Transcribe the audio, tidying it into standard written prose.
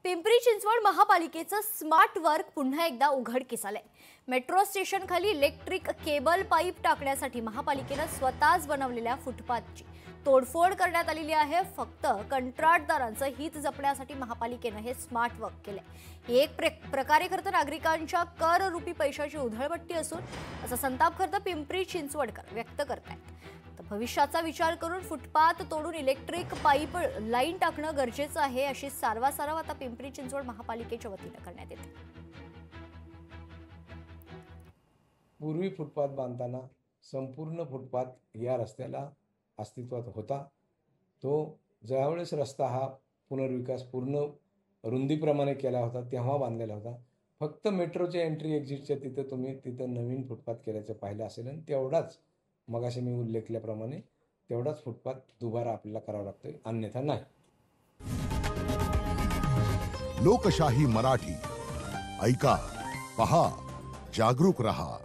पिंपरी चिंचवड महापालिकेचं smart work पुन्हा एकदा उघडकीस आलंय। मेट्रो स्टेशन खाली इलेक्ट्रिक केबल पाईप टाकण्यासाठी महापालिकेने स्वतःच बनवलेल्या फुटपाथची तोडफोड करण्यात आलेली आहे। फक्त कंत्राटदारांचं हित जपण्यासाठी महापालिकेने हे स्मार्ट वर्क केलंय। एक प्रकारे खरं तर नागरिकांच्या कर रूपी पैशाची उधळपट्टी असून असा संताप खरं तर पिंपरी चिंचवडकर व्यक्त करतायत। तर भविष्याचा विचार करून फुटपाथ तोडून इलेक्ट्रिक पाईप लाईन टाकणं गरजेचं आहे, अशी सारवासारव आता पिंपरी चिंचवड महापालिकेच्या वतीने करण्यात येते। पूर्वी फुटपाथ बांधताना संपूर्ण फुटपाथ या रस्त्याला अस्तित्वात होता। तो ज्यावेळेस रस्ता हा पुनर्विकास पूर्ण रुंदीप्रमाणे केला होता तेव्हा बांधलेला होता। फक्त मेट्रोच्या एंट्री एक्झिटच्या तिथं नवीन फुटपाथ केल्याचं पाहिलं असेल आणि तेवढाच मगाशी मी उल्लेख केल्याप्रमाणे तेवढाच फुटपाथ दुबारा आपल्याला करावा लागतोय, अन्यथा नाही। लोकशाही मराठी ऐका, पहा, जागरूक रहा।